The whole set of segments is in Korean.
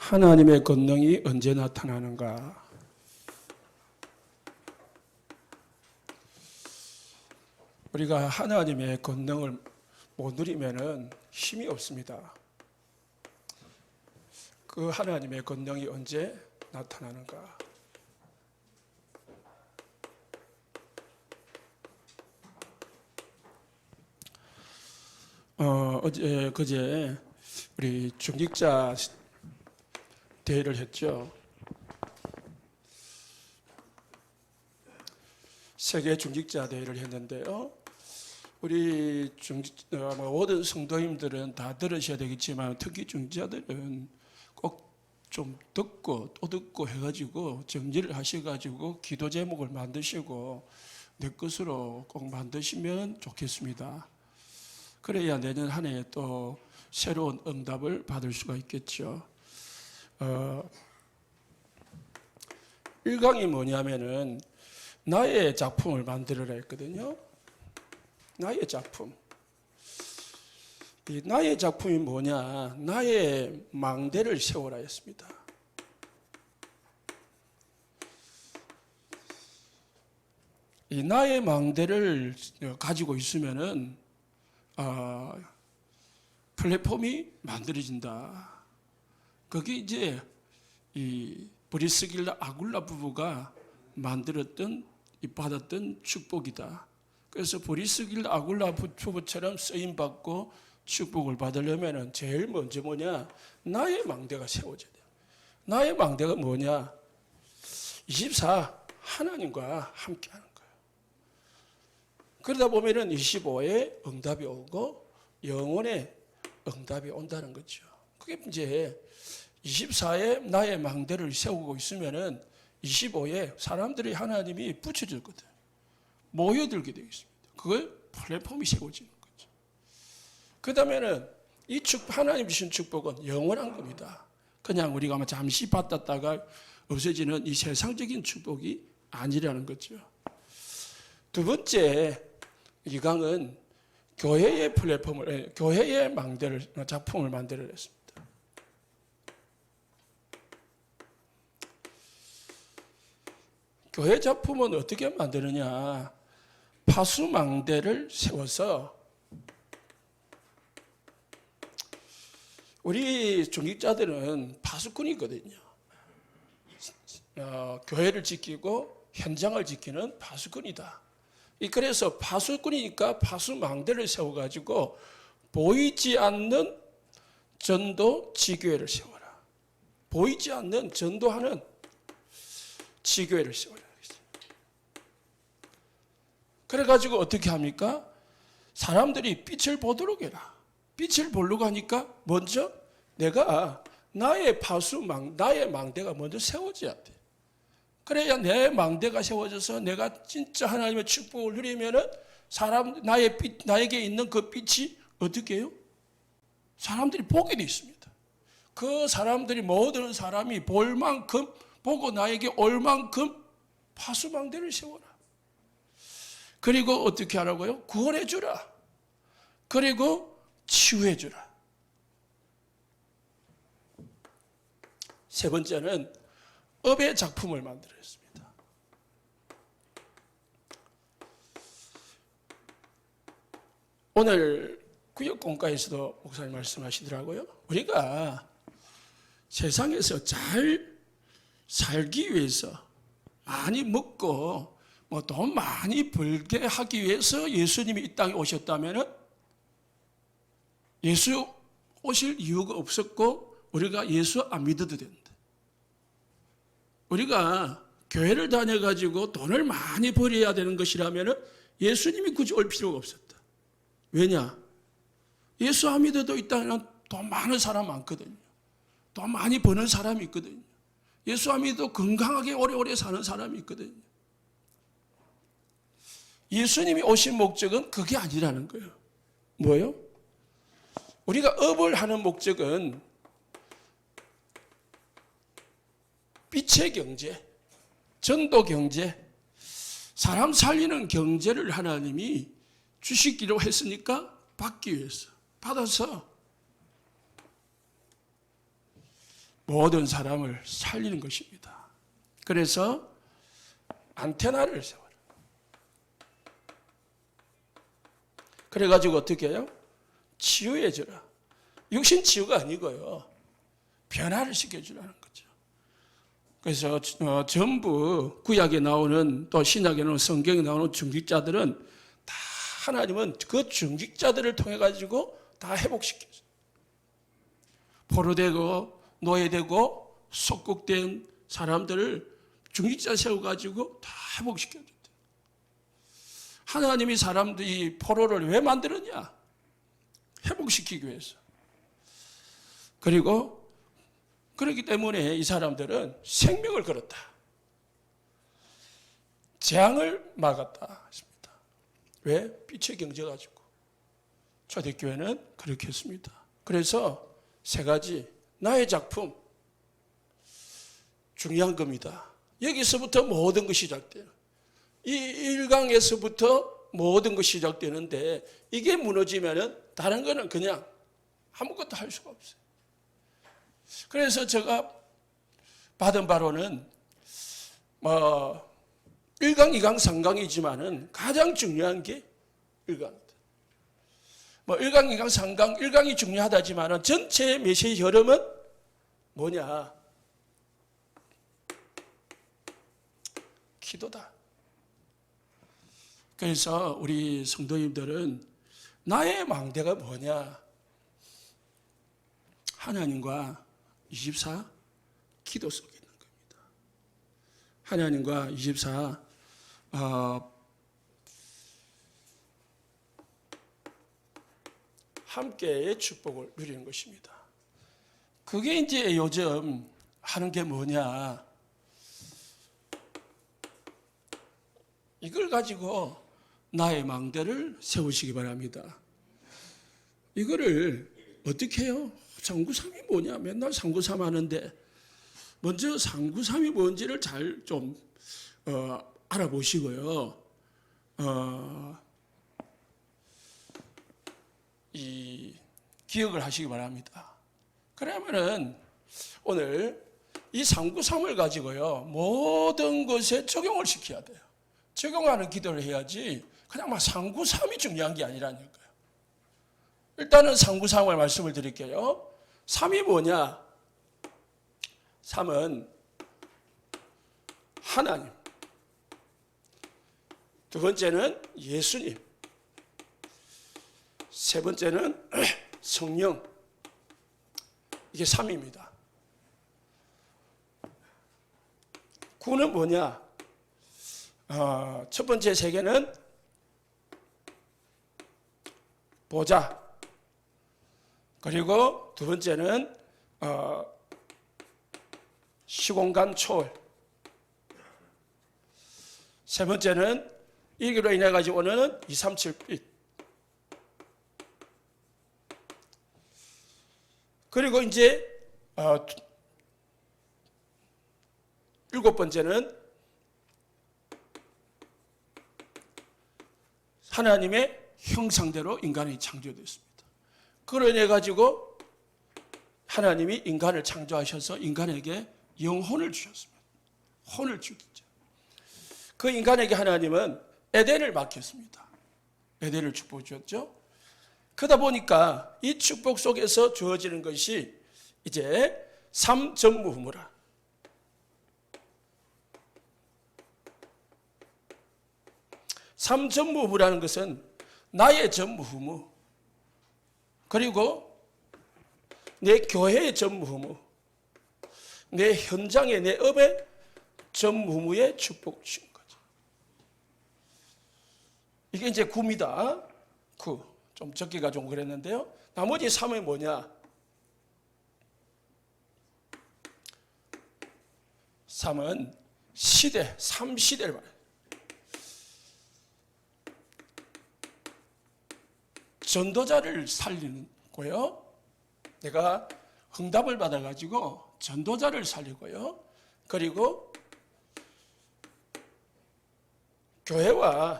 하나님의 권능이 언제 나타나는가? 우리가 하나님의 권능을 못 누리면은 힘이 없습니다. 그 하나님의 권능이 언제 나타나는가? 그제 우리 중직자 대회를 했죠. 세계 중직자 대회를 했는데요. 우리 모든 성도님들은 다 들으셔야 되겠지만 특히 중직자들은 꼭 좀 듣고 또 듣고 해가지고 정리를 하셔가지고 기도 제목을 만드시고 내 것으로 꼭 만드시면 좋겠습니다. 그래야 내년 한 해에 또 새로운 응답을 받을 수가 있겠죠. 1강이 뭐냐면은 나의 작품을 만들어라 했거든요. 나의 작품. 이 나의 작품이 뭐냐? 나의 망대를 세워라 했습니다. 이 나의 망대를 가지고 있으면은 플랫폼이 만들어진다. 그게 이제 이 브리스길라 아굴라 부부가 받았던 축복이다. 그래서 브리스길라 아굴라 부부처럼 쓰임 받고 축복을 받으려면은 제일 먼저 뭐냐? 나의 망대가 세워져야 돼. 나의 망대가 뭐냐? 24 하나님과 함께하는 거예요. 그러다 보면은 25에 응답이 오고 영혼의 응답이 온다는 거죠. 그게 이제 24에 나의 망대를 세우고 있으면은 25에 사람들이 하나님이 붙여줬거든. 모여들게 되어 있습니다. 그걸 플랫폼이 세워지는 거죠. 그 다음에는 이 하나님 주신 축복은 영원한 겁니다. 그냥 우리가 잠시 받았다가 없어지는 이 세상적인 축복이 아니라는 거죠. 두 번째, 이 강은 교회의 플랫폼을, 교회의 작품을 만들어냈습니다. 교회 작품은 어떻게 만드느냐? 파수망대를 세워서 우리 중직자들은 파수꾼이거든요. 교회를 지키고 현장을 지키는 파수꾼이다. 그래서 파수꾼이니까 파수망대를 세워가지고 보이지 않는 전도 지교회를 세워라. 보이지 않는 전도하는 지교회를 세워라. 그래가지고 어떻게 합니까? 사람들이 빛을 보도록 해라. 빛을 보려고 하니까 먼저 내가 나의 나의 망대가 먼저 세워져야 돼. 그래야 내 망대가 세워져서 내가 진짜 하나님의 축복을 누리면은 나에게 있는 그 빛이 어떻게 해요? 사람들이 보게 돼 있습니다. 그 사람들이 모든 사람이 볼 만큼 보고 나에게 올 만큼 파수망대를 세워라. 그리고 어떻게 하라고요? 구원해 주라. 그리고 치유해 주라. 세 번째는 업의 작품을 만들었습니다. 오늘 구역공과에서도 목사님 말씀하시더라고요. 우리가 세상에서 잘 살기 위해서 많이 먹고 돈 많이 벌게 하기 위해서 예수님이 이 땅에 오셨다면 예수 오실 이유가 없었고 우리가 예수 안 믿어도 된다. 우리가 교회를 다녀가지고 돈을 많이 벌어야 되는 것이라면 예수님이 굳이 올 필요가 없었다. 왜냐? 예수 안 믿어도 이 땅에는 돈 많은 사람 많거든요. 돈 많이 버는 사람이 있거든요. 예수 안 믿어도 건강하게 오래오래 사는 사람이 있거든요. 예수님이 오신 목적은 그게 아니라는 거예요. 뭐예요? 우리가 업을 하는 목적은 빛의 경제, 전도 경제, 사람 살리는 경제를 하나님이 주시기로 했으니까 받기 위해서, 받아서 모든 사람을 살리는 것입니다. 그래서 안테나를 세워라. 그래가지고 어떻게 해요? 치유해주라. 육신 치유가 아니고요. 변화를 시켜주라는 거죠. 그래서 전부 구약에 나오는 또 신약에 나오는 성경에 나오는 중직자들은 다 하나님은 그 중직자들을 통해 가지고 다 회복시켜줘요. 포로되고 노예되고 속국된 사람들을 중직자 세워가지고 다 회복시켜줬대요. 하나님이 사람들이 포로를 왜 만들었냐? 회복시키기 위해서. 그리고 그렇기 때문에 이 사람들은 생명을 걸었다. 재앙을 막았다 했습니다. 왜? 빛의 경제 가지고. 초대교회는 그렇게 했습니다. 그래서 세 가지, 나의 작품, 중요한 겁니다. 여기서부터 모든 것이 시작돼요. 이 1강에서부터 모든 것이 시작되는데 이게 무너지면은 다른 거는 그냥 아무것도 할 수가 없어요. 그래서 제가 받은 바로는 1강, 2강, 3강이지만은 가장 중요한 게 1강입니다. 1강, 2강, 3강, 1강이 중요하다지만은 전체 메시지 흐름은 뭐냐? 기도다. 그래서 우리 성도님들은 나의 망대가 뭐냐? 하나님과 24 기도 속에 있는 겁니다. 하나님과 24 함께의 축복을 누리는 것입니다. 그게 이제 요즘 하는 게 뭐냐? 이걸 가지고 나의 망대를 세우시기 바랍니다. 이거를 어떻게 해요? 상구삼이 뭐냐? 맨날 상구삼 하는데 먼저 상구삼이 뭔지를 잘 좀 알아보시고요. 이 기억을 하시기 바랍니다. 그러면은 오늘 이 상구삼을 가지고요 모든 것에 적용을 시켜야 돼요. 적용하는 기도를 해야지 그냥 막 상구삼이 중요한 게 아니라니까요. 일단은 상구삼을 말씀을 드릴게요. 3이 뭐냐? 3은 하나님. 두 번째는 예수님. 세 번째는 성령. 이게 3입니다. 9는 뭐냐? 첫 번째 세 개는 보좌. 그리고 두 번째는 시공간 초월. 세 번째는 이기로 인해 가지고 오는 237빛. 그리고 이제 일곱 번째는 하나님의 형상대로 인간이 창조됐습니다. 그로 인해 가지고 하나님이 인간을 창조하셔서 인간에게 영혼을 주셨습니다. 혼을 주셨죠. 그 인간에게 하나님은 에덴을 맡겼습니다. 에덴을 축복 주셨죠. 그러다 보니까 이 축복 속에서 주어지는 것이 이제 삼전무후무라. 삼전무후무라는 것은 나의 전무후무, 그리고 내 교회의 전무후무, 내 현장의 내 업의 전무후무의 축복을 주신 거죠. 이게 이제 9입니다. 9. 좀 적기가 좀 그랬는데요. 나머지 3은 뭐냐? 3은 시대, 3시대를 말해요. 전도자를 살리는 거요. 내가 응답을 받아가지고 전도자를 살리고요. 그리고 교회와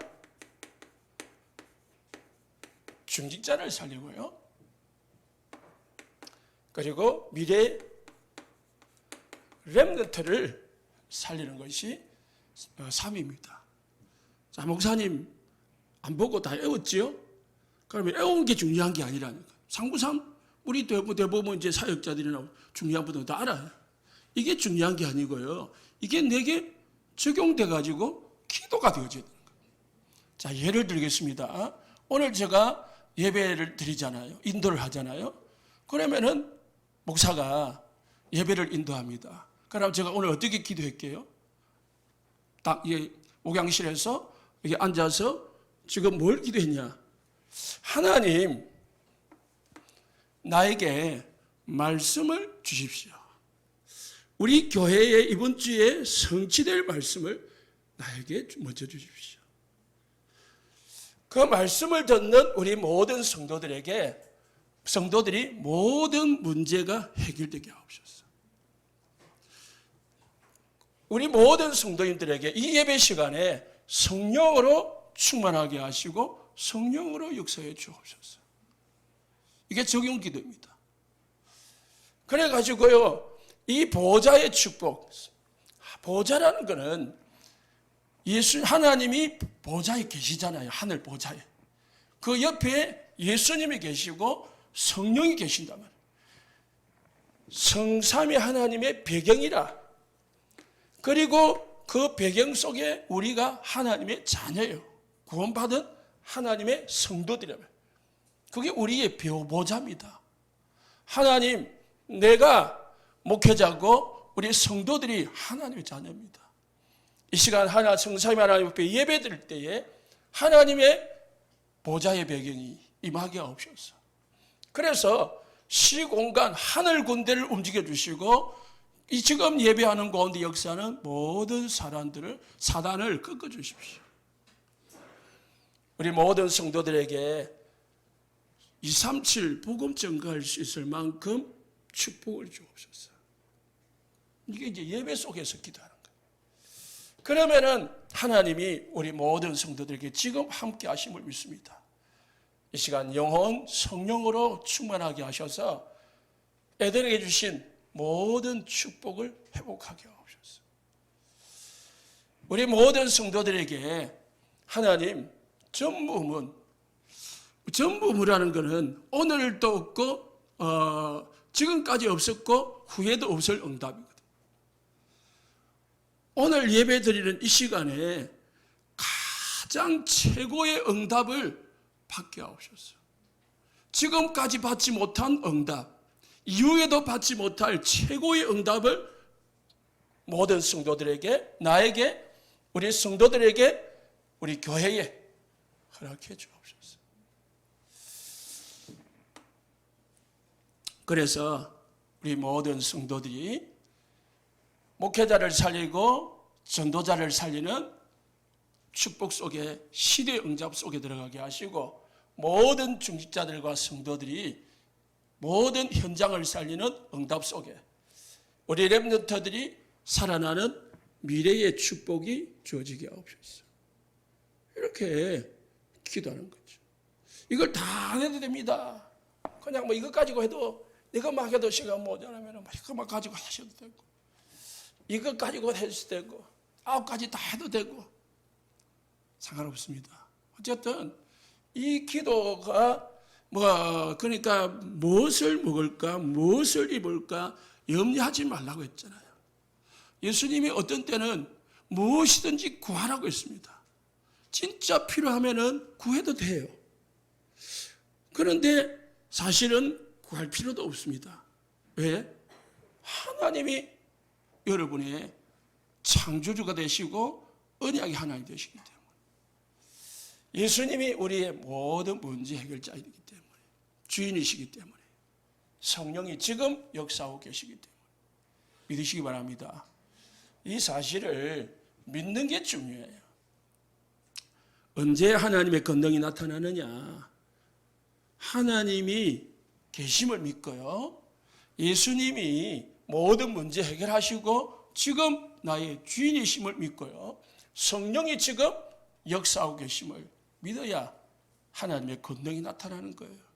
중직자를 살리고요. 그리고 미래 렘넌트를 살리는 것이 삶입니다. 자, 목사님 안 보고 다 애웠지요? 그러면 애운 게 중요한 게 아니라니까. 상부상 우리 대부분 이제 사역자들이나 중요한 분들은 다 알아요. 이게 중요한 게 아니고요. 이게 내게 적용돼 가지고 기도가 되어져야 되는 거예요. 자, 예를 들겠습니다. 오늘 제가 예배를 드리잖아요. 인도를 하잖아요. 그러면은 목사가 예배를 인도합니다. 그럼 제가 오늘 어떻게 기도할게요? 딱 목양실에서 여기 앉아서 지금 뭘 기도했냐? 하나님, 나에게 말씀을 주십시오. 우리 교회에 이번 주에 성취될 말씀을 나에게 먼저 주십시오. 그 말씀을 듣는 우리 모든 성도들이 모든 문제가 해결되게 하옵소서. 우리 모든 성도님들에게 이 예배 시간에 성령으로 충만하게 하시고 성령으로 역사해 주옵소서. 이게 적용 기도입니다. 그래가지고요, 이 보좌의 축복, 보좌라는 것은 하나님이 보좌에 계시잖아요. 하늘 보좌에. 그 옆에 예수님이 계시고 성령이 계신단 말이에요. 성삼위 하나님의 배경이라. 그리고 그 배경 속에 우리가 하나님의 자녀예요. 구원받은 하나님의 성도들이라며. 그게 우리의 보좌입니다. 하나님, 내가 목회자고 우리 성도들이 하나님의 자녀입니다. 이 시간 성삼위 하나님 앞에 예배 드릴 때에 하나님의 보좌의 배경이 임하게 하옵소서. 그래서 시공간 하늘 군대를 움직여 주시고 이 지금 예배하는 가운데 역사는 모든 사단을 꺾어 주십시오. 우리 모든 성도들에게 237 복음 전가할 수 있을 만큼 축복을 주옵소서. 이게 이제 예배 속에서 기도하는 거예요. 그러면은 하나님이 우리 모든 성도들에게 지금 함께 하심을 믿습니다. 이 시간 영혼 성령으로 충만하게 하셔서 에덴에게 주신 모든 축복을 회복하게 하옵소서. 우리 모든 성도들에게 하나님 전부문이라는 것은 오늘도 없고 지금까지 없었고 후에도 없을 응답이거든. 오늘 예배 드리는 이 시간에 가장 최고의 응답을 받게 하옵소서. 지금까지 받지 못한 응답, 이후에도 받지 못할 최고의 응답을 모든 성도들에게, 나에게, 우리 성도들에게, 우리 교회에 허락해 주옵소서. 그래서 우리 모든 성도들이 목회자를 살리고 전도자를 살리는 축복 속에 시대의 응답 속에 들어가게 하시고 모든 중직자들과 성도들이 모든 현장을 살리는 응답 속에 우리 렘넌트들이 살아나는 미래의 축복이 주어지게 하옵소서. 이렇게 기도하는 거죠. 이걸 다 안 해도 됩니다. 그냥 뭐 이거 가지고 해도 이것만 해도 시간 모자라면 이것만 가지고 하셔도 되고 이것 가지고 해도 되고 9가지 다 해도 되고 상관없습니다. 어쨌든 이 기도가 그러니까 무엇을 먹을까 무엇을 입을까 염려하지 말라고 했잖아요. 예수님이 어떤 때는 무엇이든지 구하라고 했습니다. 진짜 필요하면은 구해도 돼요. 그런데 사실은 구할 필요도 없습니다. 왜? 하나님이 여러분의 창조주가 되시고 언약의 하나님 되시기 때문에 예수님이 우리의 모든 문제 해결자이기 때문에 주인이시기 때문에 성령이 지금 역사하고 계시기 때문에 믿으시기 바랍니다. 이 사실을 믿는 게 중요해요. 언제 하나님의 권능이 나타나느냐? 하나님이 계심을 믿고요. 예수님이 모든 문제 해결하시고 지금 나의 주인이심을 믿고요. 성령이 지금 역사하고 계심을 믿어야 하나님의 권능이 나타나는 거예요.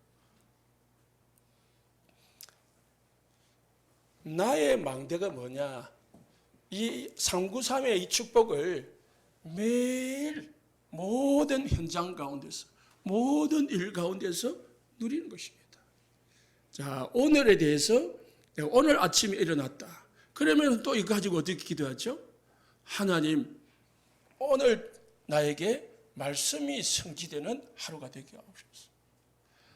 나의 망대가 뭐냐? 이 상구삼의 이 축복을 매일 모든 현장 가운데서, 모든 일 가운데서 누리는 것입니다. 자, 오늘에 대해서 내가 오늘 아침에 일어났다. 그러면 또 이거 가지고 어떻게 기도하죠? 하나님, 오늘 나에게 말씀이 성취되는 하루가 되게 하옵소서.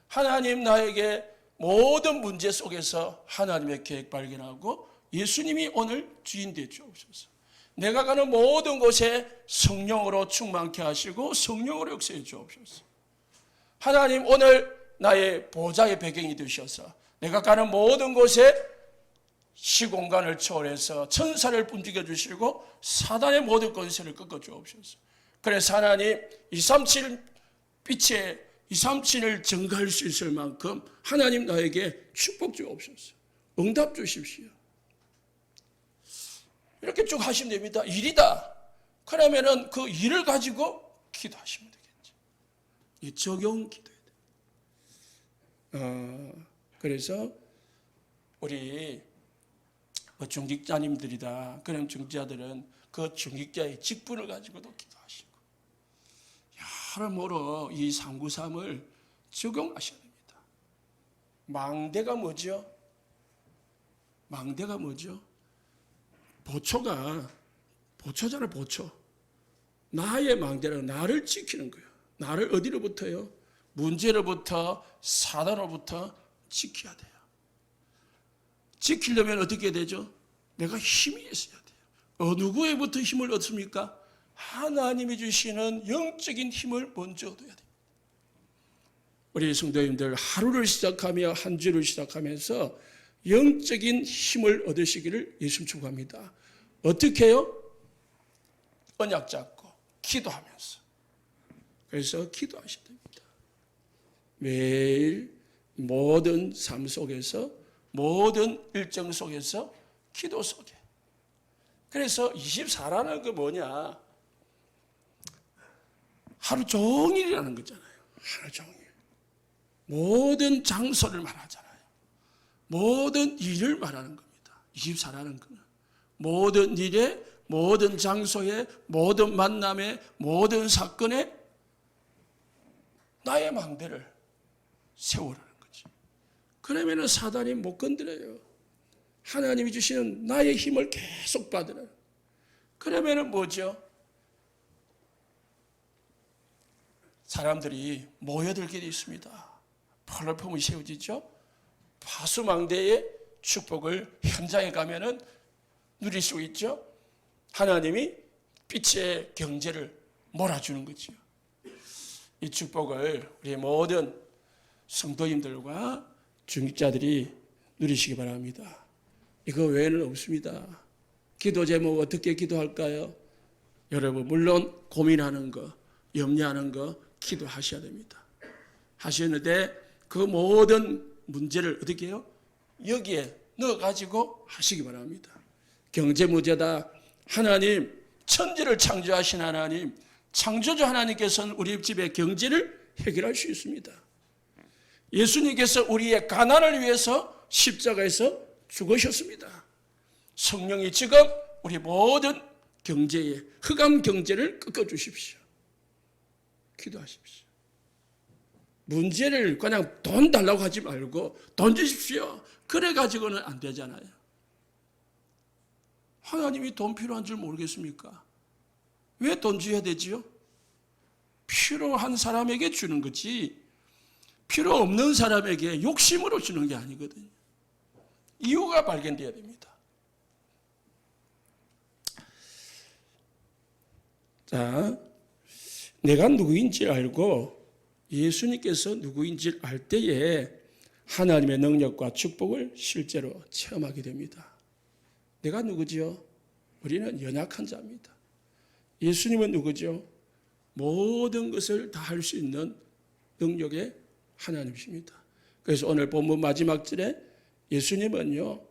하나님, 나에게 모든 문제 속에서 하나님의 계획 발견하고 예수님이 오늘 주인 되어 주옵소서. 내가 가는 모든 곳에 성령으로 충만케 하시고 성령으로 역사해 주옵소서. 하나님, 오늘 나의 보좌의 배경이 되셔서 내가 가는 모든 곳에 시공간을 초월해서 천사를 움직여 주시고 사단의 모든 권세를 꺾어 주옵소서. 그래서 하나님, 237 빛의 237을 증가할 수 있을 만큼 하나님 나에게 축복 주옵소서. 응답 주십시오. 이렇게 쭉 하시면 됩니다. 일이다. 그러면은 그 일을 가지고 기도하시면 되겠죠. 이 적용 기도해야 돼요. 그래서 우리 중직자님들이다. 그런 중직자들은 그 중직자의 직분을 가지고도 기도하시고 여러모로 이 393을 적용하셔야 됩니다. 망대가 뭐죠? 망대가 뭐죠? 보초잖아요, 보초. 나의 망대는 나를 지키는 거예요. 나를 어디로부터요? 문제로부터, 사단으로부터 지켜야 돼요. 지키려면 어떻게 되죠? 내가 힘이 있어야 돼요. 누구에부터 힘을 얻습니까? 하나님이 주시는 영적인 힘을 먼저 얻어야 돼요. 우리 성도님들 하루를 시작하며 한 주를 시작하면서 영적인 힘을 얻으시기를 예수님 축복합니다. 어떻게 해요? 언약 잡고 기도하면서. 그래서 기도하셔야 됩니다. 매일 모든 삶 속에서, 모든 일정 속에서, 기도 속에. 그래서 24라는 게 뭐냐? 하루 종일이라는 거잖아요. 하루 종일. 모든 장소를 말하잖아요. 모든 일을 말하는 겁니다. 24라는 거는. 모든 일에, 모든 장소에, 모든 만남에, 모든 사건에 나의 망대를 세우라는 거지. 그러면 사단이 못 건드려요. 하나님이 주시는 나의 힘을 계속 받으라. 그러면 뭐죠? 사람들이 모여들게 되어 있습니다. 플랫폼이 세워지죠. 파수망대의 축복을 현장에 가면은 누릴 수 있죠. 하나님이 빛의 경제를 몰아주는 거죠. 이 축복을 우리 모든 성도님들과 중직자들이 누리시기 바랍니다. 이거 외에는 없습니다. 기도 제목 어떻게 기도할까요? 여러분 물론 고민하는 거, 염려하는 거 기도하셔야 됩니다. 하시는데 그 모든 문제를 어떻게 해요? 여기에 넣어가지고 하시기 바랍니다. 경제 문제다. 하나님, 천지를 창조하신 하나님, 창조주 하나님께서는 우리 집의 경제를 해결할 수 있습니다. 예수님께서 우리의 가난을 위해서 십자가에서 죽으셨습니다. 성령이 지금 우리 모든 경제에 흑암 경제를 꺾어주십시오. 기도하십시오. 문제를 그냥 돈 달라고 하지 말고 돈 주십시오. 그래 가지고는 안 되잖아요. 하나님이 돈 필요한 줄 모르겠습니까? 왜 돈 줘야 되지요? 필요한 사람에게 주는 거지 필요 없는 사람에게 욕심으로 주는 게 아니거든요. 이유가 발견돼야 됩니다. 자, 내가 누구인지 알고 예수님께서 누구인지 알 때에 하나님의 능력과 축복을 실제로 체험하게 됩니다. 내가 누구지요? 우리는 연약한 자입니다. 예수님은 누구죠? 모든 것을 다 할 수 있는 능력의 하나님이십니다. 그래서 오늘 본문 마지막 절에 예수님은요,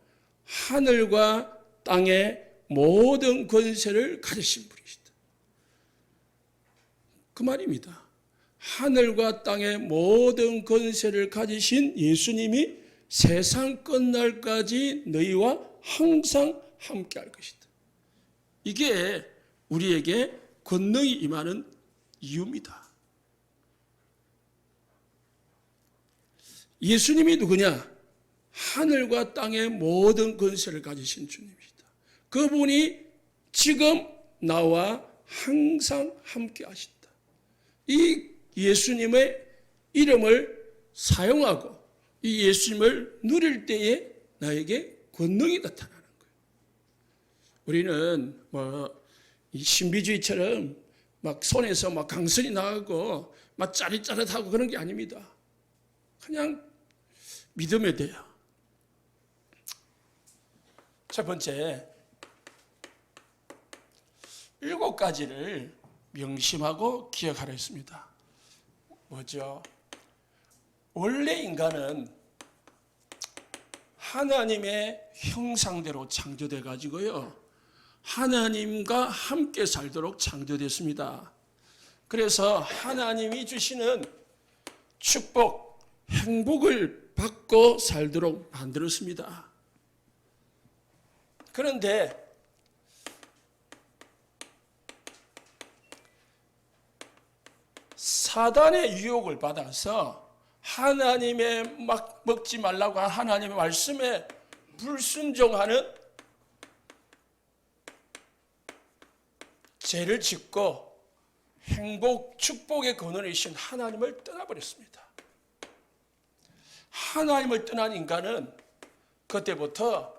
하늘과 땅의 모든 권세를 가지신 분이시다. 그 말입니다. 하늘과 땅의 모든 권세를 가지신 예수님이 세상 끝날까지 너희와 항상 함께 할 것이다. 이게 우리에게 권능이 임하는 이유입니다. 예수님이 누구냐? 하늘과 땅의 모든 권세를 가지신 주님입니다. 그분이 지금 나와 항상 함께 하신다. 이 예수님의 이름을 사용하고 이 예수님을 누릴 때에 나에게 권능이 나타나는 거예요. 우리는 이 신비주의처럼 막 손에서 막 강선이 나가고 막 짜릿짜릿하고 그런 게 아닙니다. 그냥 믿으면 돼요. 첫 번째, 7가지를 명심하고 기억하라 했습니다. 뭐죠? 원래 인간은 하나님의 형상대로 창조돼 가지고요, 하나님과 함께 살도록 창조됐습니다. 그래서 하나님이 주시는 축복, 행복을 받고 살도록 만들었습니다. 그런데 사단의 유혹을 받아서 하나님의 막 먹지 말라고 한 하나님의 말씀에 불순종하는 죄를 짓고 행복, 축복의 근원이신 하나님을 떠나버렸습니다. 하나님을 떠난 인간은 그때부터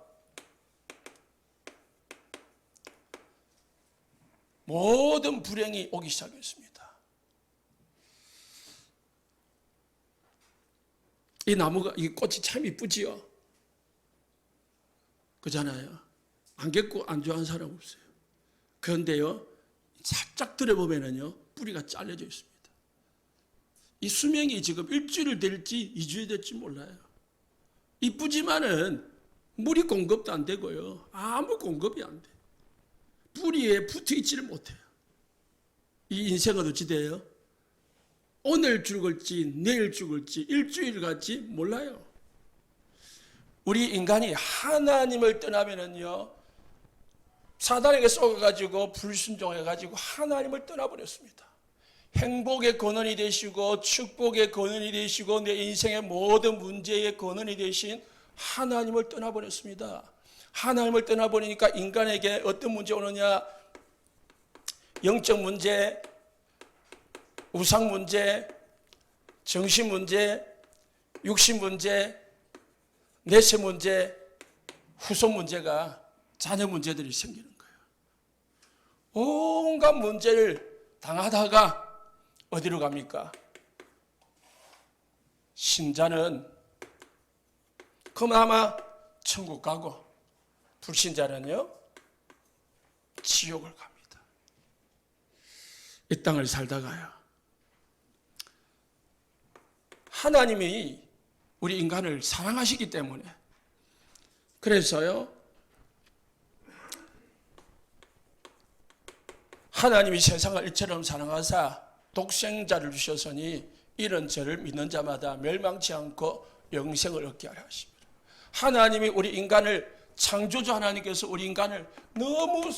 모든 불행이 오기 시작했습니다. 이 나무가, 이 꽃이 참 이쁘지요? 그잖아요. 안 겪고 안 좋아하는 사람 없어요. 그런데요, 살짝 들어보면요, 뿌리가 잘려져 있습니다. 이 수명이 지금 일주일 될지 2주일 될지 몰라요. 이쁘지만은 물이 공급도 안 되고요, 아무 공급이 안 돼. 뿌리에 붙어 있지를 못해요. 이 인생은 어찌 돼요? 오늘 죽을지 내일 죽을지 일주일 갈지 몰라요. 우리 인간이 하나님을 떠나면은요, 사단에게 쏘가가지고 불순종해가지고 하나님을 떠나버렸습니다. 행복의 근원이 되시고 축복의 근원이 되시고 내 인생의 모든 문제의 근원이 되신 하나님을 떠나버렸습니다. 하나님을 떠나버리니까 인간에게 어떤 문제 오느냐? 영적 문제, 우상 문제, 정신 문제, 육신 문제, 내세 문제, 후손 문제가, 자녀 문제들이 생기는 거예요. 온갖 문제를 당하다가 어디로 갑니까? 신자는 그나마 천국 가고 불신자는요, 지옥을 갑니다. 이 땅을 살다가요, 하나님이 우리 인간을 사랑하시기 때문에, 그래서요, 하나님이 세상을 이처럼 사랑하사 독생자를 주셨으니 이런 저를 믿는 자마다 멸망치 않고 영생을 얻게 하려 하십니다. 하나님이 우리 인간을, 창조주 하나님께서 우리 인간을 너무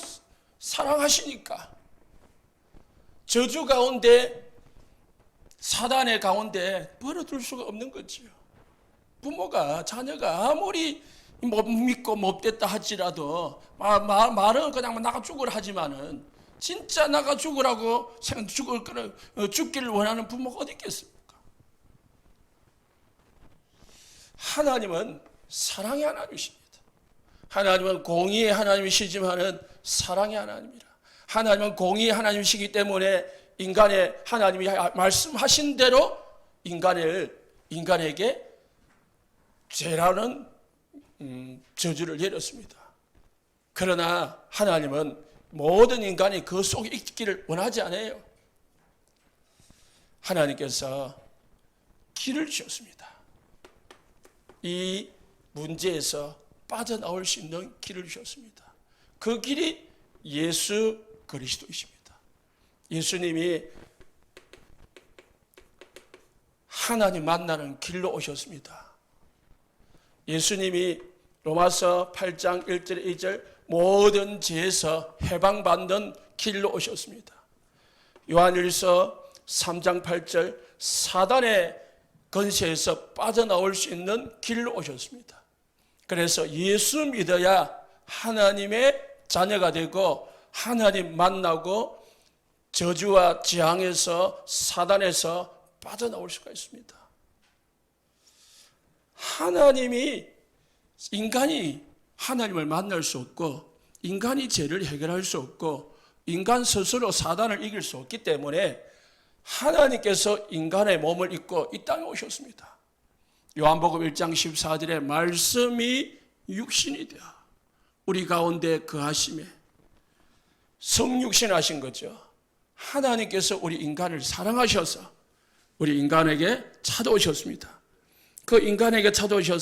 사랑하시니까 저주 가운데, 사단의 가운데 버려둘 수가 없는 거지요. 부모가 자녀가 아무리 못 믿고 못됐다 할지라도 말은 그냥 나가 죽으라 하지만은 진짜 나가 죽으라고 죽기를 원하는 부모가 어디 있겠습니까? 하나님은 사랑의 하나님이십니다. 하나님은 공의의 하나님이시지만은 사랑의 하나님이라. 하나님은 공의의 하나님이시기 때문에 인간의, 하나님이 말씀하신 대로 인간에게 죄라는 저주를 내렸습니다. 그러나 하나님은 모든 인간이 그 속에 있기를 원하지 않아요. 하나님께서 길을 주셨습니다. 이 문제에서 빠져나올 수 있는 길을 주셨습니다. 그 길이 예수 그리스도이십니다. 예수님이 하나님 만나는 길로 오셨습니다. 예수님이 로마서 8장 1절 2절 모든 죄에서 해방받는 길로 오셨습니다. 요한일서 3장 8절 사단의 권세에서 빠져나올 수 있는 길로 오셨습니다. 그래서 예수 믿어야 하나님의 자녀가 되고 하나님 만나고 저주와 재앙에서 사단에서 빠져나올 수가 있습니다. 인간이 하나님을 만날 수 없고 인간이 죄를 해결할 수 없고 인간 스스로 사단을 이길 수 없기 때문에 하나님께서 인간의 몸을 입고 이 땅에 오셨습니다. 요한복음 1장 14절에 말씀이 육신이 되어 우리 가운데 거하심에 성육신하신 거죠. 하나님께서 우리 인간을 사랑하셔서 우리 인간에게 찾아오셨습니다. 그 인간에게 찾아오신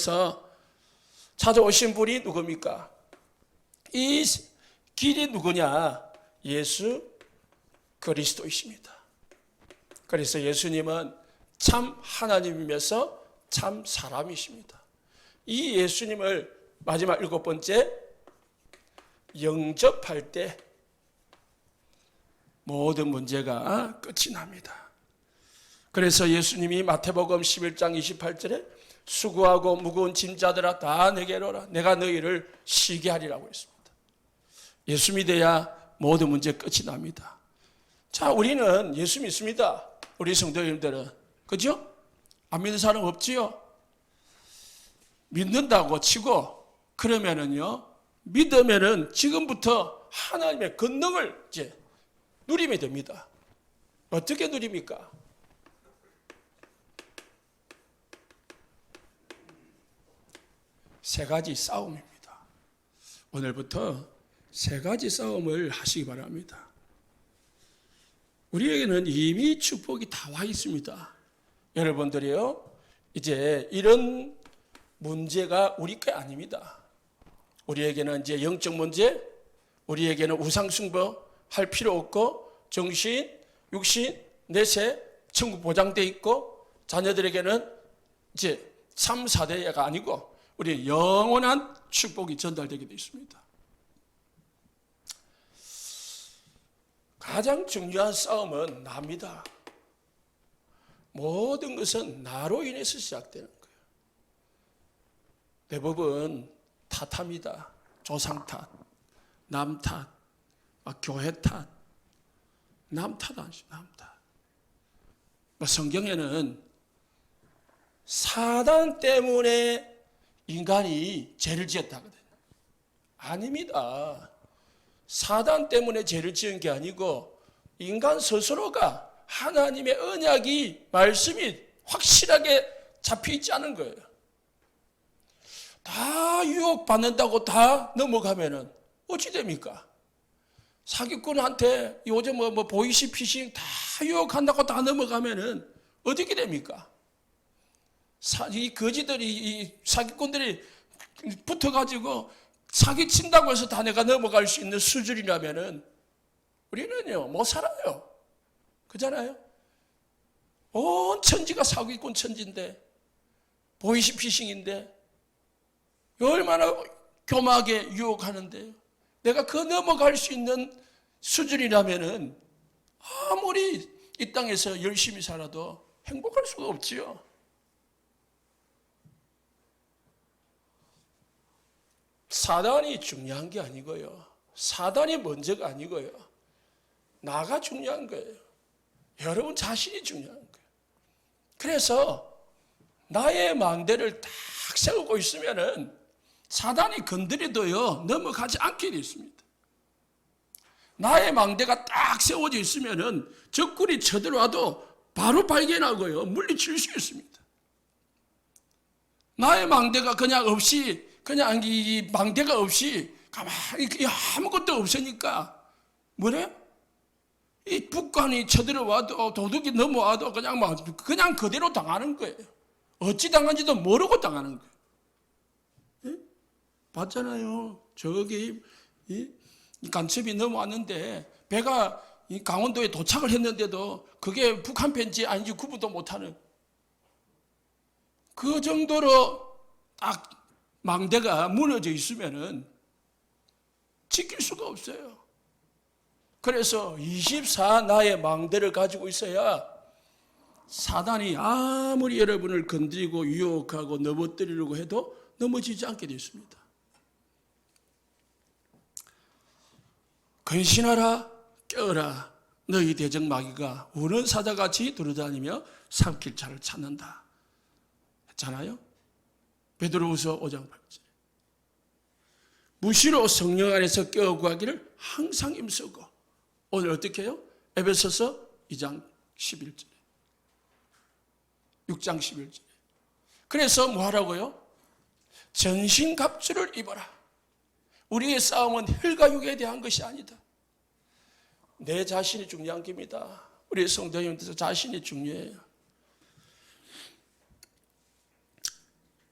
분이 누굽니까? 이 길이 누구냐? 예수 그리스도이십니다. 그래서 예수님은 참 하나님이면서 참 사람이십니다. 이 예수님을 마지막 7번째 영접할 때 모든 문제가 끝이 납니다. 그래서 예수님이 마태복음 11장 28절에 수고하고 무거운 짐자들아 다 내게로 오라 내가 너희를 쉬게 하리라고 했습니다. 예수 믿어야 모든 문제 끝이 납니다. 자, 우리는 예수 믿습니다. 우리 성도님들은. 그죠? 안 믿는 사람 없지요? 믿는다고 치고 그러면은요, 믿으면은 지금부터 하나님의 권능을 이제 누리면 됩니다. 어떻게 누립니까? 세 가지 싸움입니다. 오늘부터 세 가지 싸움을 하시기 바랍니다. 우리에게는 이미 축복이 다 와 있습니다. 여러분들이요, 이제 이런 문제가 우리 게 아닙니다. 우리에게는 이제 영적 문제, 우리에게는 우상숭배 할 필요 없고 정신, 육신, 내세, 천국 보장돼 있고 자녀들에게는 이제 3, 4대가 아니고 우리 영원한 축복이 전달되게 되어 있습니다. 가장 중요한 싸움은 나입니다. 모든 것은 나로 인해서 시작되는 거예요. 대부분 탓합니다. 조상 탓, 남 탓, 교회 탓, 남 탓 아니죠, 남 탓. 성경에는 사단 때문에 인간이 죄를 지었다거든요. 아닙니다. 사단 때문에 죄를 지은 게 아니고 인간 스스로가 하나님의 언약이 말씀이 확실하게 잡혀있지 않은 거예요. 다 유혹받는다고 다 넘어가면은 어찌 됩니까? 사기꾼한테 요즘 보이시피싱 다 유혹한다고 다 넘어가면은 어떻게 됩니까? 이 거지들이, 이 사기꾼들이 붙어가지고 사기친다고 해서 다 내가 넘어갈 수 있는 수준이라면은 우리는요, 못 살아요. 그잖아요? 온 천지가 사기꾼 천지인데, 보이시피싱인데, 얼마나 교묘하게 유혹하는데요. 내가 그 넘어갈 수 있는 수준이라면은 아무리 이 땅에서 열심히 살아도 행복할 수가 없지요. 사단이 중요한 게 아니고요. 사단이 먼저가 아니고요. 나가 중요한 거예요. 여러분 자신이 중요한 거예요. 그래서 나의 망대를 딱 세우고 있으면은 사단이 건드려도요, 넘어가지 않게 되어 있습니다. 나의 망대가 딱 세워져 있으면은 적군이 쳐들어와도 바로 발견하고요, 물리칠 수 있습니다. 나의 망대가 그냥 이 망대가 없이 가만히 아무것도 없으니까 뭐래? 이 북한이 쳐들어와도 도둑이 넘어와도 그냥 그대로 당하는 거예요. 어찌 당한지도 모르고 당하는 거예요. 예? 봤잖아요. 저기 간첩이 넘어왔는데 배가 강원도에 도착을 했는데도 그게 북한 편지 아닌지 구분도 못하는 그 정도로 딱 망대가 무너져 있으면은 지킬 수가 없어요. 그래서 24 나의 망대를 가지고 있어야 사단이 아무리 여러분을 건드리고 유혹하고 넘어뜨리려고 해도 넘어지지 않게 되어 있습니다. 근신하라 깨어라 너희 대적 마귀가 우는 사자같이 돌아다니며 삼킬 자를 찾는다 했잖아요. 베드로후서 5장 8절. 무시로 성령 안에서 깨어 구하기를 항상 힘쓰고. 오늘 어떻게 해요? 에베소서 2장 11절에 6장 11절에. 그래서 뭐 하라고요? 전신갑주를 입어라. 우리의 싸움은 혈과 육에 대한 것이 아니다. 내 자신이 중요한 겁니다. 우리 성도님들 자신이 중요해요.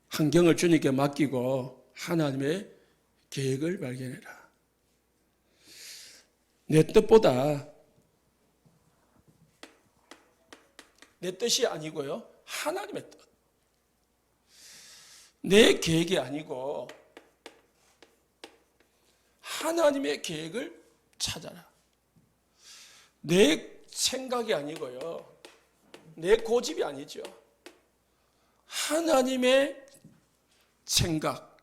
환경을 주님께 맡기고 하나님의 계획을 발견해라. 내 뜻보다 내 뜻이 아니고요. 하나님의 뜻. 내 계획이 아니고 하나님의 계획을 찾아라. 내 생각이 아니고요. 내 고집이 아니죠. 하나님의 생각,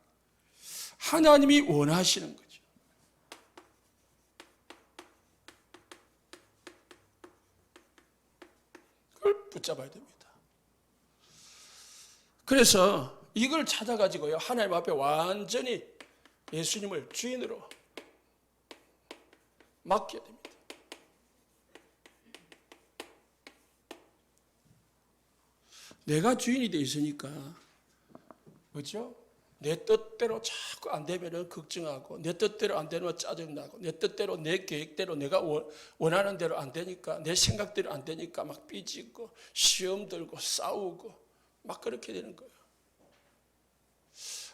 하나님이 원하시는 거죠. 그걸 붙잡아야 됩니다. 그래서 이걸 찾아가지고요. 하나님 앞에 완전히 예수님을 주인으로 맡겨야 됩니다. 내가 주인이 되어 있으니까, 그렇죠? 내 뜻대로 자꾸 안 되면 걱정하고, 내 뜻대로 안 되면 짜증나고, 내 뜻대로 내 계획대로 내가 원하는 대로 안 되니까, 내 생각대로 안 되니까 막 삐지고, 시험 들고, 싸우고, 막 그렇게 되는 거예요.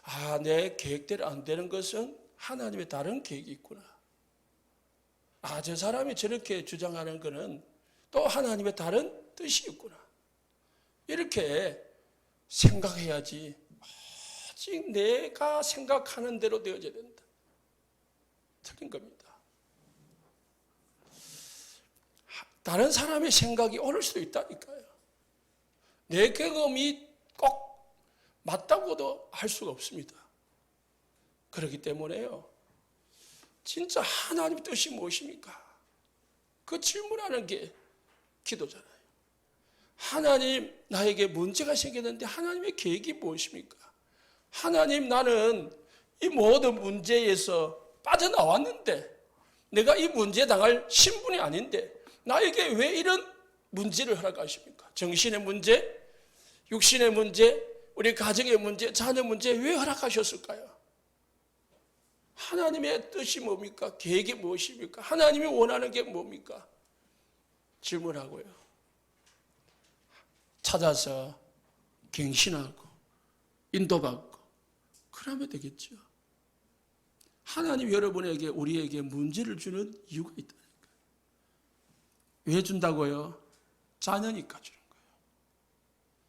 아, 내 계획대로 안 되는 것은 하나님의 다른 계획이 있구나. 아, 저 사람이 저렇게 주장하는 것은 또 하나님의 다른 뜻이 있구나. 이렇게 생각해야지. 오직 내가 생각하는 대로 되어져야 된다. 틀린 겁니다. 다른 사람의 생각이 옳을 수도 있다니까요. 내 경험이 꼭 맞다고도 할 수가 없습니다. 그렇기 때문에요. 진짜 하나님의 뜻이 무엇입니까? 그 질문하는 게 기도잖아요. 하나님, 나에게 문제가 생겼는데 하나님의 계획이 무엇입니까? 하나님, 나는 이 모든 문제에서 빠져나왔는데 내가 이 문제에 당할 신분이 아닌데 나에게 왜 이런 문제를 허락하십니까? 정신의 문제, 육신의 문제, 우리 가정의 문제, 자녀 문제 왜 허락하셨을까요? 하나님의 뜻이 뭡니까? 계획이 무엇입니까? 하나님이 원하는 게 뭡니까? 질문하고요. 찾아서 갱신하고 인도받고 그러면 되겠죠. 하나님 여러분에게 우리에게 문제를 주는 이유가 있다니까요. 왜 준다고요? 자녀니까 주는 거예요.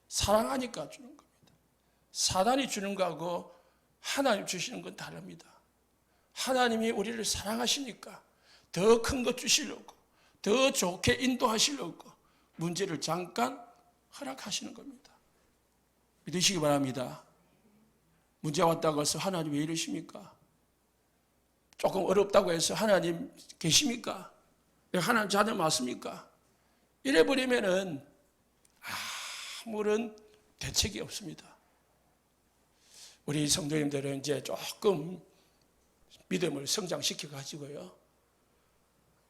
사랑하니까 주는 겁니다. 사단이 주는 거하고 하나님 주시는 건 다릅니다. 하나님이 우리를 사랑하시니까 더 큰 것 주시려고, 더 좋게 인도하시려고 문제를 잠깐 허락하시는 겁니다. 믿으시기 바랍니다. 문제 왔다고 해서 하나님 왜 이러십니까? 조금 어렵다고 해서 하나님 계십니까? 하나님 자녀 맞습니까? 이래버리면은 아무런 대책이 없습니다. 우리 성도님들은 이제 조금 믿음을 성장시켜 가지고요.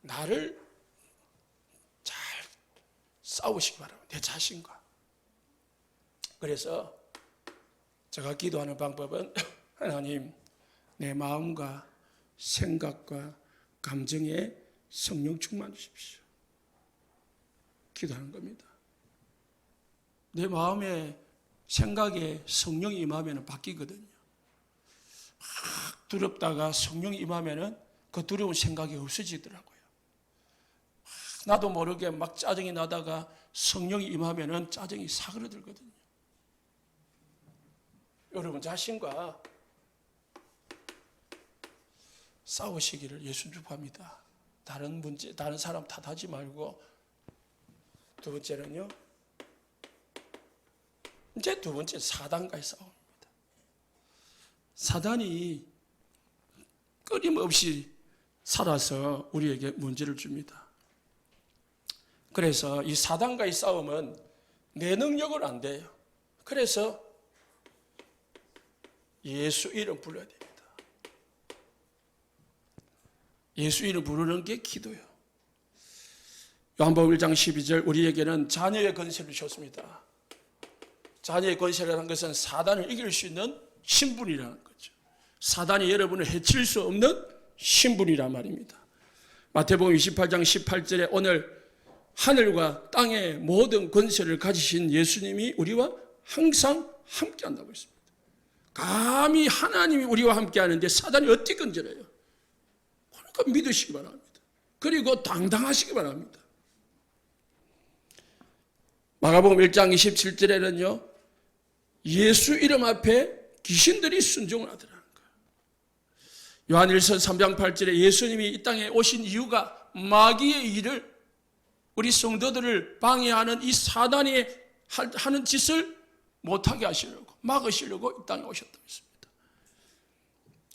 나를 잘 싸우시기 바랍니다. 내 자신과. 그래서 제가 기도하는 방법은 하나님, 내 마음과 생각과 감정에 성령 충만 주십시오. 기도하는 겁니다. 내 마음에 생각에 성령이 임하면 바뀌거든요. 막 두렵다가 성령이 임하면 그 두려운 생각이 없어지더라고요. 나도 모르게 막 짜증이 나다가 성령이 임하면 짜증이 사그러들거든요. 여러분 자신과 싸우시기를 예수 축복합니다. 다른 문제, 다른 사람 탓하지 말고. 두 번째는요, 이제 두 번째 사단과의 싸움입니다. 사단이 끊임없이 살아서 우리에게 문제를 줍니다. 그래서 이 사단과의 싸움은 내 능력은 안 돼요. 그래서 예수 이름 불러야 됩니다. 예수 이름 부르는 게 기도예요. 요한복음 1장 12절, 우리에게는 자녀의 권세를 주셨습니다. 자녀의 권세라는 것은 사단을 이길 수 있는 신분이라는 거죠. 사단이 여러분을 해칠 수 없는 신분이란 말입니다. 마태복음 28장 18절에 오늘 하늘과 땅의 모든 권세를 가지신 예수님이 우리와 항상 함께한다고 했습니다. 감히 하나님이 우리와 함께하는데 사단이 어떻게 건져내요? 그러니까 믿으시기 바랍니다. 그리고 당당하시기 바랍니다. 마가복음 1장 27절에는요, 예수 이름 앞에 귀신들이 순종을 하더라는 거예요. 요한일서 3장 8절에 예수님이 이 땅에 오신 이유가 마귀의 일을, 우리 성도들을 방해하는 이 사단이 하는 짓을 못하게 하시려고, 막으시려고 이 땅에 오셨다고 했습니다.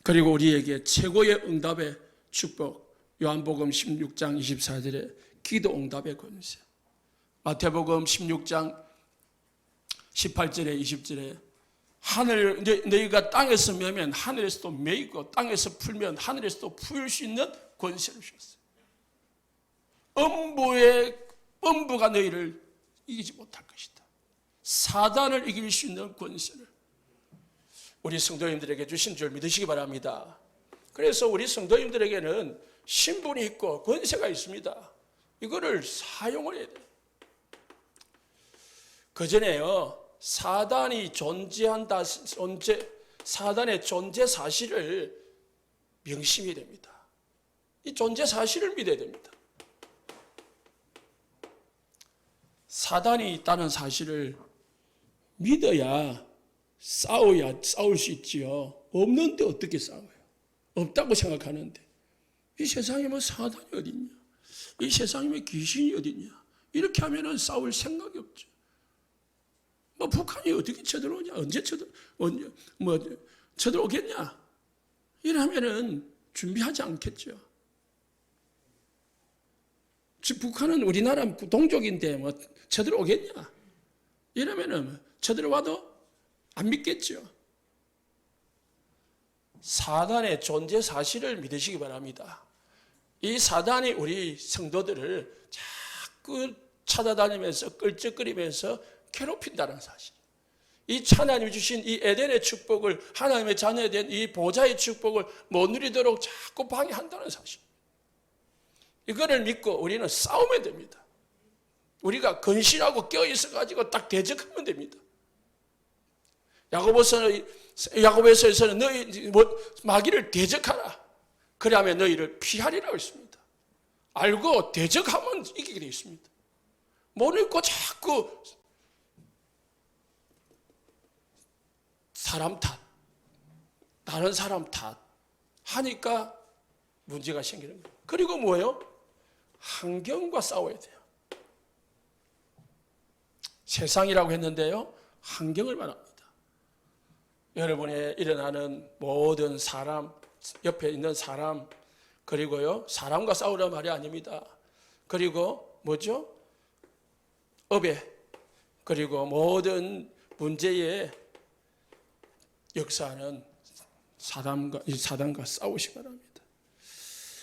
그리고 우리에게 최고의 응답의 축복, 요한복음 16장 24절에 기도 응답의 권세, 마태복음 16장 18절에 20절에 하늘, 너희가 땅에서 매면 하늘에서도 매이고 땅에서 풀면 하늘에서도 풀 수 있는 권세를 주셨어요. 음부가 너희를 이기지 못할 것이다. 사단을 이길 수 있는 권세를 우리 성도님들에게 주신 줄 믿으시기 바랍니다. 그래서 우리 성도님들에게는 신분이 있고 권세가 있습니다. 이거를 사용을 해야 돼요. 그전에요, 사단이 존재한다, 사단의 존재 사실을 명심해야 됩니다. 이 존재 사실을 믿어야 됩니다. 사단이 있다는 사실을 믿어야 싸울 수 있지요. 없는데 어떻게 싸워요? 없다고 생각하는데. 이 세상에 뭐 사단이 어딨냐? 이 세상에 뭐 귀신이 어딨냐? 이렇게 하면은 싸울 생각이 없죠. 뭐 북한이 어떻게 쳐들어오냐? 언제 쳐들어오겠냐? 이러면은 준비하지 않겠죠. 즉 북한은 우리나라 동족인데 뭐 쳐들어오겠냐? 이러면은 쳐들어와도 안 믿겠죠. 사단의 존재 사실을 믿으시기 바랍니다. 이 사단이 우리 성도들을 자꾸 찾아다니면서 끌적거리면서 괴롭힌다는 사실. 이 하나님이 주신 이 에덴의 축복을, 하나님의 자녀에 대한 이 보좌의 축복을 못 누리도록 자꾸 방해한다는 사실. 이거를 믿고 우리는 싸우면 됩니다. 우리가 근신하고 껴있어가지고 딱 대적하면 됩니다. 야고보서에서는 너희 마귀를 대적하라. 그러면 너희를 피하리라고 했습니다. 알고 대적하면 이기게 되어 있습니다. 모르고 자꾸 사람 탓, 다른 사람 탓 하니까 문제가 생기는 거예요. 그리고 뭐예요? 환경과 싸워야 돼요. 세상이라고 했는데요, 환경을 말합니다. 여러분의 일어나는 모든 사람, 옆에 있는 사람, 그리고요, 사람과 싸우란 말이 아닙니다. 그리고 뭐죠? 업에, 그리고 모든 문제에 역사하는 사단과 싸우시기 바랍니다.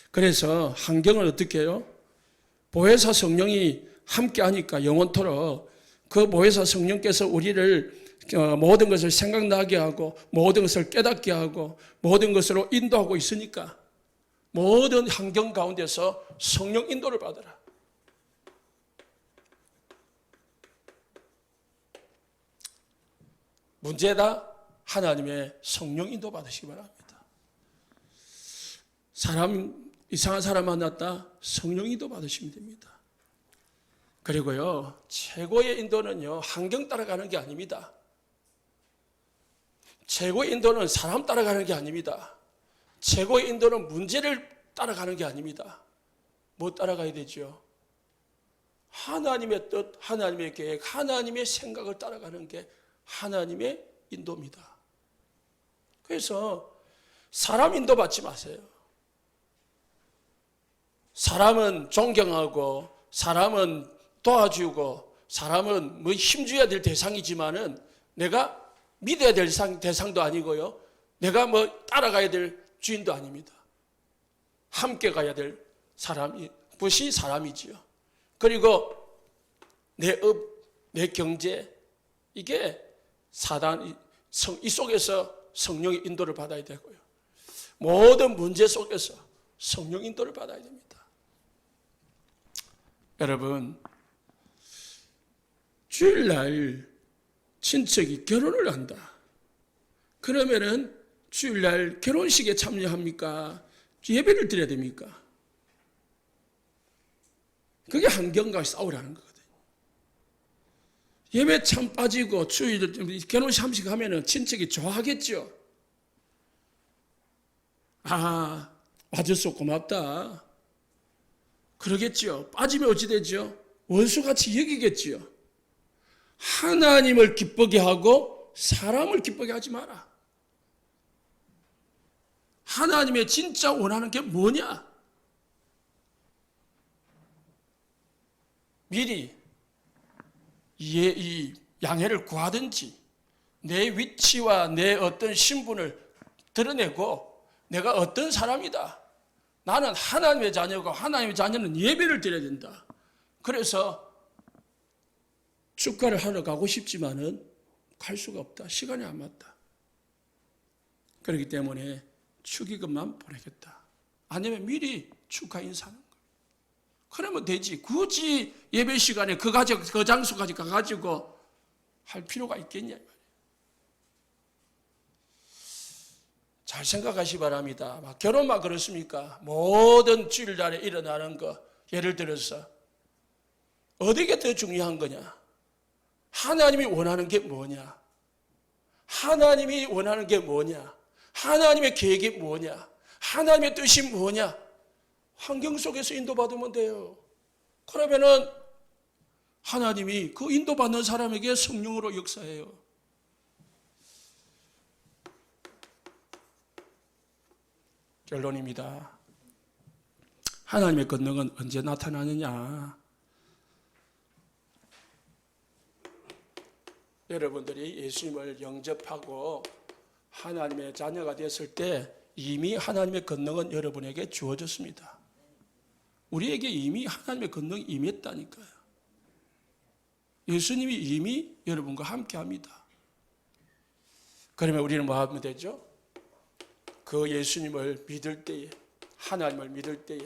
그래서 환경을 어떻게 해요? 보혜사 성령이 함께 하니까 영원토록 그 보혜사 성령께서 우리를 모든 것을 생각나게 하고 모든 것을 깨닫게 하고 모든 것으로 인도하고 있으니까 모든 환경 가운데서 성령 인도를 받으라. 문제다. 하나님의 성령 인도 받으시기 바랍니다. 이상한 사람 만났다. 성령 인도 받으시면 됩니다. 그리고요, 최고의 인도는요, 환경 따라가는 게 아닙니다. 최고의 인도는 사람 따라가는 게 아닙니다. 최고의 인도는 문제를 따라가는 게 아닙니다. 뭐 따라가야 되죠? 하나님의 뜻, 하나님의 계획, 하나님의 생각을 따라가는 게 하나님의 인도입니다. 그래서 사람 인도 받지 마세요. 사람은 존경하고 사람은 도와주고 사람은 뭐 힘줘야 될 대상이지만은 내가 믿어야 될 대상도 아니고요. 내가 뭐 따라가야 될 주인도 아닙니다. 함께 가야 될 것이 사람이지요. 그리고 내 업, 내 경제, 이게 이 속에서 성령의 인도를 받아야 되고요. 모든 문제 속에서 성령 인도를 받아야 됩니다. 여러분, 주일날 친척이 결혼을 한다. 그러면은 주일날 결혼식에 참여합니까? 예배를 드려야 됩니까? 그게 환경과 싸우라는 거거든요. 예배 참 빠지고 주일 결혼식 함식 하면은 친척이 좋아하겠죠. 아, 와줘서 고맙다. 그러겠죠. 빠지면 어찌 되죠? 원수같이 여기겠죠. 하나님을 기쁘게 하고 사람을 기쁘게 하지 마라. 하나님의 진짜 원하는 게 뭐냐? 미리 이 양해를 구하든지 내 위치와 내 어떤 신분을 드러내고 내가 어떤 사람이다. 나는 하나님의 자녀고 하나님의 자녀는 예배를 드려야 된다. 그래서 축가를 하러 가고 싶지만은 갈 수가 없다. 시간이 안 맞다. 그렇기 때문에 축의금만 보내겠다. 아니면 미리 축하 인사하는 거예요. 그러면 되지. 굳이 예배 시간에 그 장소까지 가가지고 할 필요가 있겠냐. 잘 생각하시 바랍니다. 막 결혼만 그렇습니까? 모든 주일날에 일어나는 거, 예를 들어서 어디가 더 중요한 거냐? 하나님이 원하는 게 뭐냐? 하나님이 원하는 게 뭐냐? 하나님의 계획이 뭐냐? 하나님의 뜻이 뭐냐? 환경 속에서 인도받으면 돼요. 그러면은 하나님이 그 인도받는 사람에게 성령으로 역사해요. 결론입니다. 하나님의 권능은 언제 나타나느냐? 여러분들이 예수님을 영접하고 하나님의 자녀가 됐을 때 이미 하나님의 권능은 여러분에게 주어졌습니다. 우리에게 이미 하나님의 권능이 임했다니까요. 예수님이 이미 여러분과 함께합니다. 그러면 우리는 뭐 하면 되죠? 그 예수님을 믿을 때에, 하나님을 믿을 때에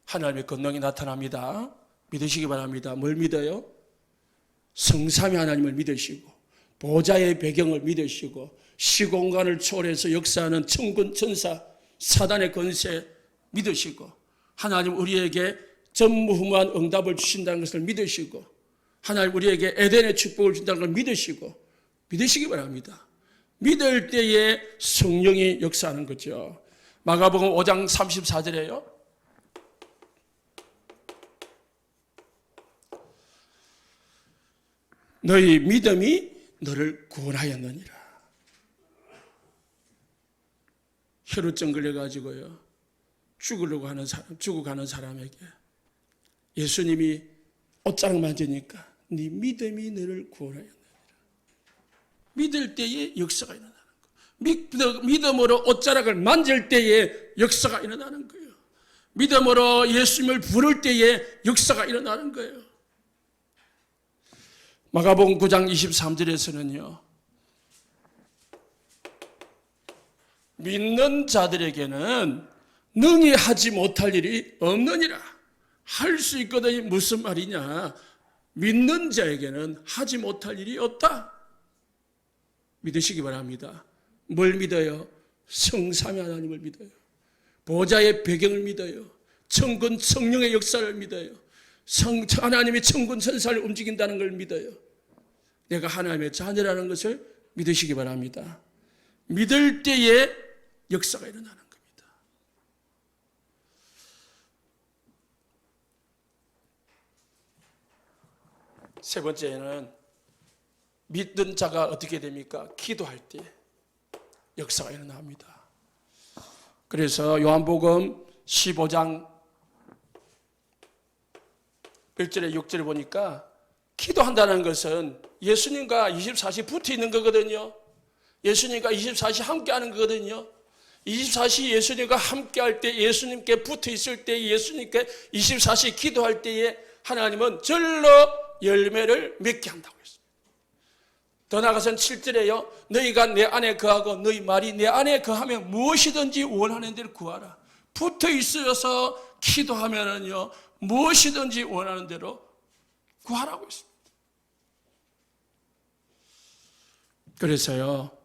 하나님의 권능이 나타납니다. 믿으시기 바랍니다. 뭘 믿어요? 성삼위 하나님을 믿으시고 보좌의 배경을 믿으시고 시공간을 초월해서 역사하는 천군 천사 사단의 권세 믿으시고 하나님 우리에게 전무후무한 응답을 주신다는 것을 믿으시고 하나님 우리에게 에덴의 축복을 준다는 걸 믿으시기 바랍니다. 믿을 때에 성령이 역사하는 거죠. 마가복음 5장 34절에요. 너희 믿음이 너를 구원하였느니라. 혈루증 걸려가지고요. 죽어가는 사람에게 예수님이 옷자락 만지니까 네 믿음이 너를 구원하였느니라. 믿을 때에 역사가 일어나는 거예요. 믿음으로 옷자락을 만질 때에 역사가 일어나는 거예요. 믿음으로 예수님을 부를 때에 역사가 일어나는 거예요. 마가복음 9장 23절에서는요. 믿는 자들에게는 능히 하지 못할 일이 없느니라. 할 수 있거든요. 무슨 말이냐? 믿는 자에게는 하지 못할 일이 없다. 믿으시기 바랍니다. 뭘 믿어요? 성삼위 하나님을 믿어요. 보좌의 배경을 믿어요. 천군 성령의 역사를 믿어요. 하나님의 천군 천사를 움직인다는 걸 믿어요. 내가 하나님의 자녀라는 것을 믿으시기 바랍니다. 믿을 때에 역사가 일어나는 겁니다. 세 번째는 믿는 자가 어떻게 됩니까? 기도할 때 역사가 일어납니다. 그래서 요한복음 15장 1절에 6절에 보니까 기도한다는 것은 예수님과 24시 붙어 있는 거거든요. 예수님과 24시 함께 하는 거거든요. 24시 예수님과 함께 할 때, 예수님께 붙어 있을 때, 예수님께 24시 기도할 때에 하나님은 절로 열매를 맺게 한다고 했습니다. 더 나아가서는 7절에요. 너희가 내 안에 거하고 너희 말이 내 안에 거하면 무엇이든지 원하는 대로 구하라. 붙어 있어서 기도하면은요, 무엇이든지 원하는 대로 구하라고 했습니다. 그래서요,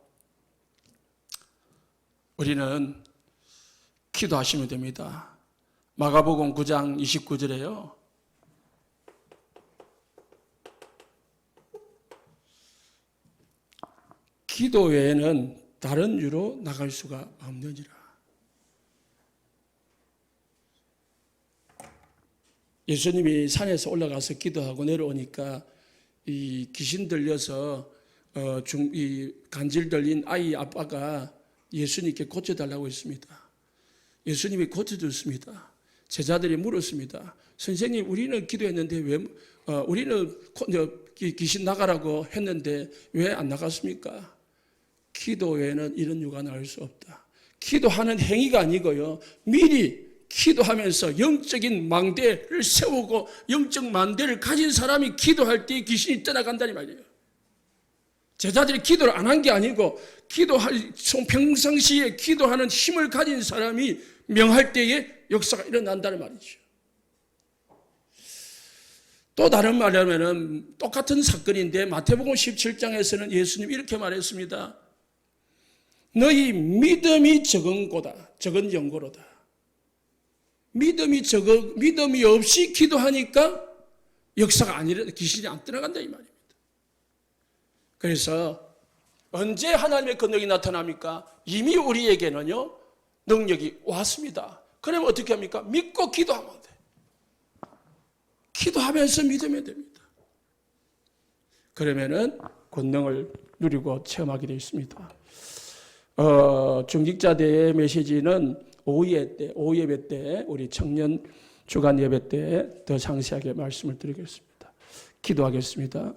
우리는 기도하시면 됩니다. 마가복음 9장 29절에요. 기도 외에는 다른 유로 나갈 수가 없느니라. 예수님이 산에서 올라가서 기도하고 내려오니까 이 귀신 들려서 이 간질 들린 아이 아빠가 예수님께 고쳐달라고 했습니다. 예수님이 고쳐줬습니다. 제자들이 물었습니다. 선생님, 우리는 기도했는데 왜 우리는 귀신 나가라고 했는데 왜 안 나갔습니까? 기도 외에는 이런 유가 나올 수 없다. 기도하는 행위가 아니고요, 미리 기도하면서 영적인 망대를 세우고 영적 망대를 가진 사람이 기도할 때 귀신이 떠나간다는 말이에요. 제자들이 기도를 안 한 게 아니고 기도할 평상시에 기도하는 힘을 가진 사람이 명할 때에 역사가 일어난다는 말이죠. 또 다른 말하면은 똑같은 사건인데 마태복음 17장에서는 예수님이 이렇게 말했습니다. 너희 믿음이 적은 영고로다. 믿음이 없이 기도하니까 역사가 안 일어나, 귀신이 안 떠나간다 이 말입니다. 그래서 언제 하나님의 권능이 나타납니까? 이미 우리에게는요, 능력이 왔습니다. 그러면 어떻게 합니까? 믿고 기도하면 돼. 기도하면서 믿으면 됩니다. 그러면은 권능을 누리고 체험하게 되어 있습니다. 중직자대의 메시지는 오후 예배 때, 우리 청년 주간 예배 때 더 상세하게 말씀을 드리겠습니다. 기도하겠습니다.